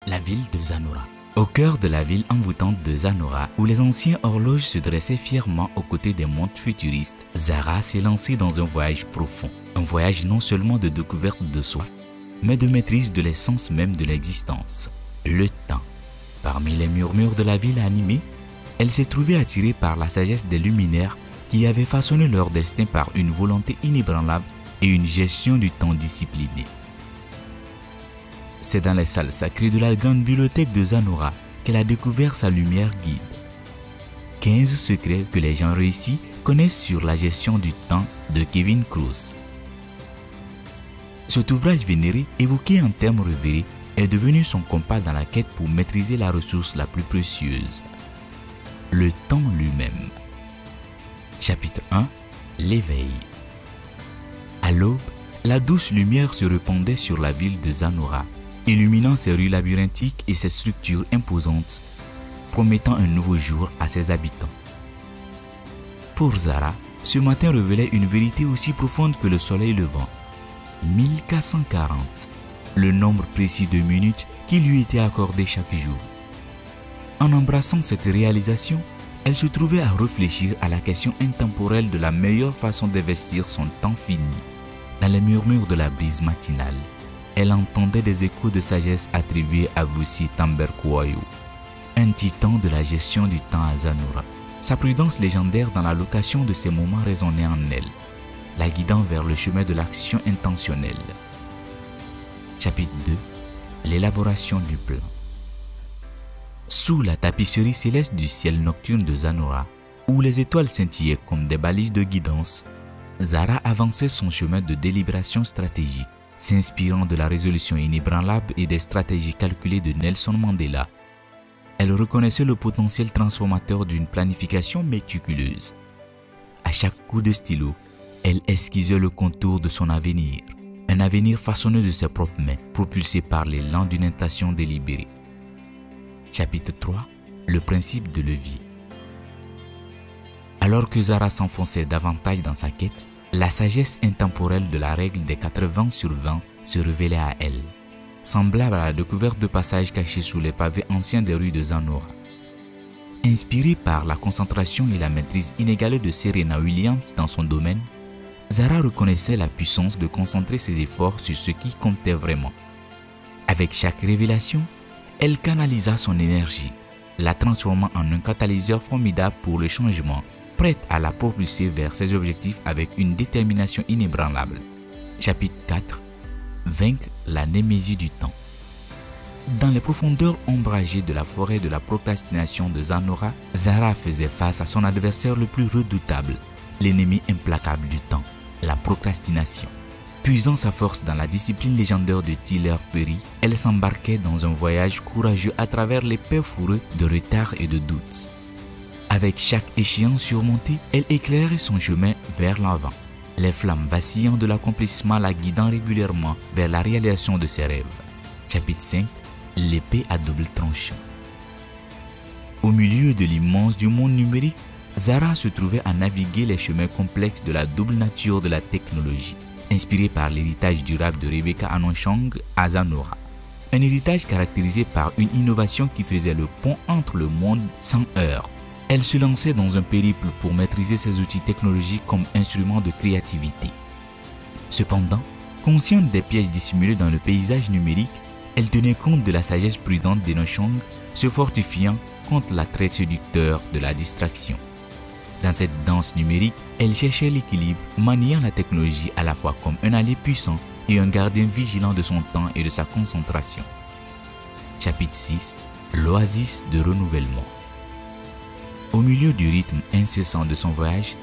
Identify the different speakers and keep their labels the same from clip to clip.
Speaker 1: La ville de Zanora. Au cœur de la ville envoûtante de Zanora, où les anciens horloges se dressaient fièrement aux côtés des mondes futuristes, Zara s'est lancée dans un voyage profond. Un voyage non seulement de découverte de soi, mais de maîtrise de l'essence même de l'existence, le temps. Parmi les murmures de la ville animée, elle s'est trouvée attirée par la sagesse des luminaires qui avaient façonné leur destin par une volonté inébranlable et une gestion du temps disciplinée. C'est dans les salles sacrées de la grande bibliothèque de Zanora qu'elle a découvert sa lumière guide. 15 secrets que les gens réussis connaissent sur la gestion du temps de Kevin Krause. Cet ouvrage vénéré, évoqué en termes révérés, est devenu son compas dans la quête pour maîtriser la ressource la plus précieuse, le temps lui-même. Chapitre 1. L'éveil. À l'aube, la douce lumière se répandait sur la ville de Zanora, illuminant ses rues labyrinthiques et ses structures imposantes, promettant un nouveau jour à ses habitants. Pour Zara, ce matin révélait une vérité aussi profonde que le soleil levant. 1440, le nombre précis de minutes qui lui était accordé chaque jour. En embrassant cette réalisation, elle se trouvait à réfléchir à la question intemporelle de la meilleure façon d'investir son temps fini. Dans les murmures de la brise matinale, elle entendait des échos de sagesse attribués à Vussi Tamberkouayo, un titan de la gestion du temps à Zanora. Sa prudence légendaire dans la location de ces moments résonnait en elle, la guidant vers le chemin de l'action intentionnelle. Chapitre 2. L'élaboration du plan. Sous la tapisserie céleste du ciel nocturne de Zanora, où les étoiles scintillaient comme des balises de guidance, Zara avançait son chemin de délibération stratégique, s'inspirant de la résolution inébranlable et des stratégies calculées de Nelson Mandela. Elle reconnaissait le potentiel transformateur d'une planification méticuleuse. À chaque coup de stylo, elle esquissait le contour de son avenir, un avenir façonné de ses propres mains, propulsé par l'élan d'une intention délibérée. Chapitre 3. Le principe de levier. Alors que Zara s'enfonçait davantage dans sa quête, la sagesse intemporelle de la règle des 80/20 se révélait à elle, semblable à la découverte de passages cachés sous les pavés anciens des rues de Zanora. Inspirée par la concentration et la maîtrise inégalée de Serena Williams dans son domaine, Zara reconnaissait la puissance de concentrer ses efforts sur ce qui comptait vraiment. Avec chaque révélation, elle canalisa son énergie, la transformant en un catalyseur formidable pour le changement, prête à la propulser vers ses objectifs avec une détermination inébranlable. Chapitre 4. Vaincre la némésie du temps. Dans les profondeurs ombragées de la forêt de la procrastination de Zanora, Zara faisait face à son adversaire le plus redoutable, l'ennemi implacable du temps, la procrastination. Puisant sa force dans la discipline légendaire de Tyler Perry, elle s'embarquait dans un voyage courageux à travers les peurs fourreux de retard et de doutes. Avec chaque échéance surmontée, elle éclairait son chemin vers l'avant, les flammes vacillant de l'accomplissement la guidant régulièrement vers la réalisation de ses rêves. Chapitre 5. L'épée à double tranchant. Au milieu de l'immense du monde numérique, Zara se trouvait à naviguer les chemins complexes de la double nature de la technologie, inspirée par l'héritage durable de Rebecca Anonchong à Zanora. Un héritage caractérisé par une innovation qui faisait le pont entre le monde sans heurts. Elle se lançait dans un périple pour maîtriser ses outils technologiques comme instrument de créativité. Cependant, consciente des pièges dissimulés dans le paysage numérique, elle tenait compte de la sagesse prudente d'Enochong, se fortifiant contre l'attrait séducteur de la distraction. Dans cette danse numérique, elle cherchait l'équilibre, maniant la technologie à la fois comme un allié puissant et un gardien vigilant de son temps et de sa concentration. Chapitre 6. L'oasis de renouvellement. Au milieu du rythme incessant de son voyage,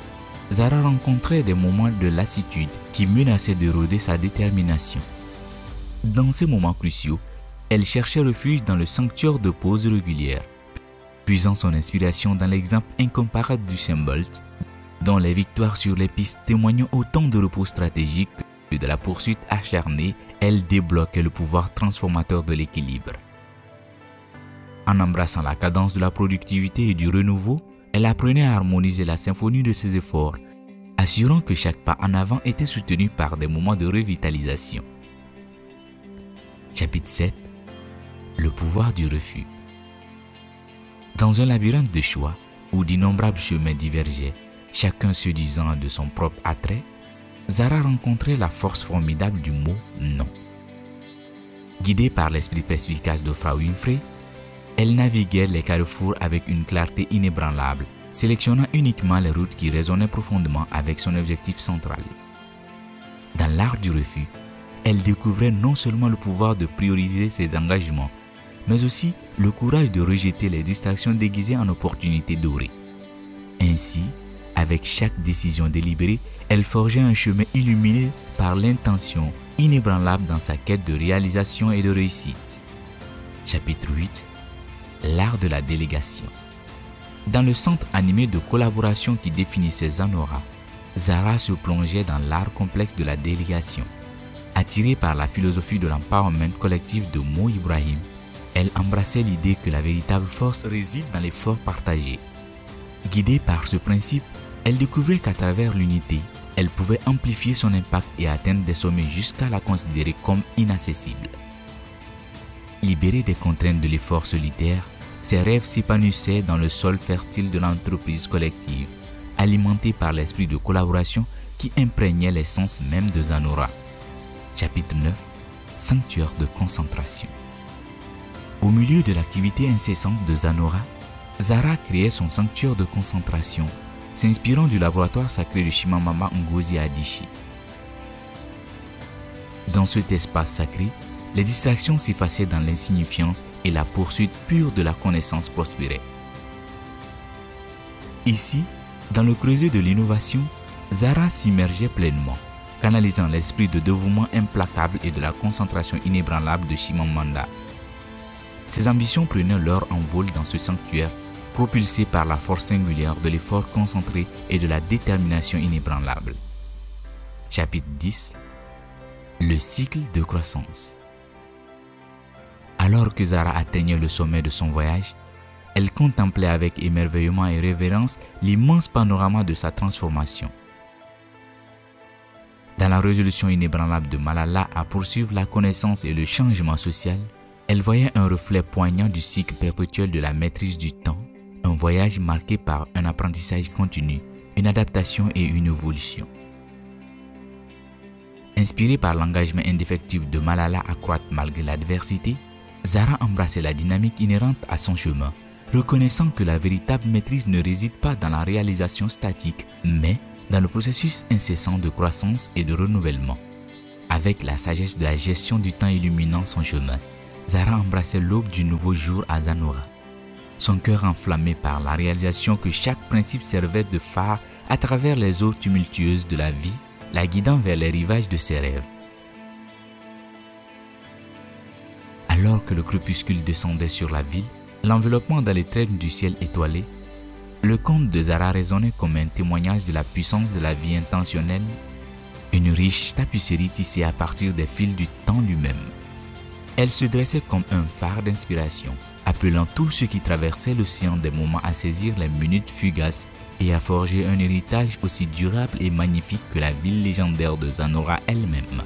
Speaker 1: Zara rencontrait des moments de lassitude qui menaçaient d'éroder sa détermination. Dans ces moments cruciaux, elle cherchait refuge dans le sanctuaire de pause régulière, puisant son inspiration dans l'exemple incomparable du symbole, dont les victoires sur les pistes témoignant autant de repos stratégique que de la poursuite acharnée, elle débloquait le pouvoir transformateur de l'équilibre. En embrassant la cadence de la productivité et du renouveau, elle apprenait à harmoniser la symphonie de ses efforts, assurant que chaque pas en avant était soutenu par des moments de revitalisation. Chapitre 7. Le pouvoir du refus. Dans un labyrinthe de choix où d'innombrables chemins divergeaient, chacun se disant de son propre attrait, Zara rencontrait la force formidable du mot « non ». Guidée par l'esprit perspicace d'Oprah Winfrey, elle naviguait les carrefours avec une clarté inébranlable, sélectionnant uniquement les routes qui résonnaient profondément avec son objectif central. Dans l'art du refus, elle découvrait non seulement le pouvoir de prioriser ses engagements, mais aussi le courage de rejeter les distractions déguisées en opportunités dorées. Ainsi, avec chaque décision délibérée, elle forgeait un chemin illuminé par l'intention inébranlable dans sa quête de réalisation et de réussite. Chapitre 8. L'art de la délégation. Dans le centre animé de collaboration qui définissait Zanora, Zara se plongeait dans l'art complexe de la délégation. Attirée par la philosophie de l'empowerment collectif de Mo Ibrahim, elle embrassait l'idée que la véritable force réside dans l'effort partagé. Guidée par ce principe, elle découvrait qu'à travers l'unité, elle pouvait amplifier son impact et atteindre des sommets jusqu'à la considérer comme inaccessible. Libérée des contraintes de l'effort solitaire, ses rêves s'épanouissaient dans le sol fertile de l'entreprise collective, alimenté par l'esprit de collaboration qui imprégnait l'essence même de Zanora. Chapitre 9. Sanctuaire de concentration. Au milieu de l'activité incessante de Zanora, Zara créait son sanctuaire de concentration, s'inspirant du laboratoire sacré de Chimamanda Ngozi Adichie. Dans cet espace sacré, les distractions s'effaçaient dans l'insignifiance et la poursuite pure de la connaissance prospérait. Ici, dans le creuset de l'innovation, Zara s'immergeait pleinement, canalisant l'esprit de dévouement implacable et de la concentration inébranlable de Chimamanda. Ses ambitions prenaient leur envol dans ce sanctuaire, propulsées par la force singulière de l'effort concentré et de la détermination inébranlable. Chapitre 10. Le cycle de croissance. Alors que Zara atteignait le sommet de son voyage, elle contemplait avec émerveillement et révérence l'immense panorama de sa transformation. Dans la résolution inébranlable de Malala à poursuivre la connaissance et le changement social, elle voyait un reflet poignant du cycle perpétuel de la maîtrise du temps, un voyage marqué par un apprentissage continu, une adaptation et une évolution. Inspirée par l'engagement indéfectible de Malala à croître malgré l'adversité, Zara embrassait la dynamique inhérente à son chemin, reconnaissant que la véritable maîtrise ne réside pas dans la réalisation statique, mais dans le processus incessant de croissance et de renouvellement. Avec la sagesse de la gestion du temps illuminant son chemin, Zara embrassait l'aube du nouveau jour à Zanora, son cœur enflammé par la réalisation que chaque principe servait de phare à travers les eaux tumultueuses de la vie, la guidant vers les rivages de ses rêves. Alors que le crépuscule descendait sur la ville, l'enveloppement dans les traînes du ciel étoilé, le conte de Zara résonnait comme un témoignage de la puissance de la vie intentionnelle, une riche tapisserie tissée à partir des fils du temps lui-même. Elle se dressait comme un phare d'inspiration, appelant tous ceux qui traversaient l'océan des moments à saisir les minutes fugaces et à forger un héritage aussi durable et magnifique que la ville légendaire de Zanora elle-même.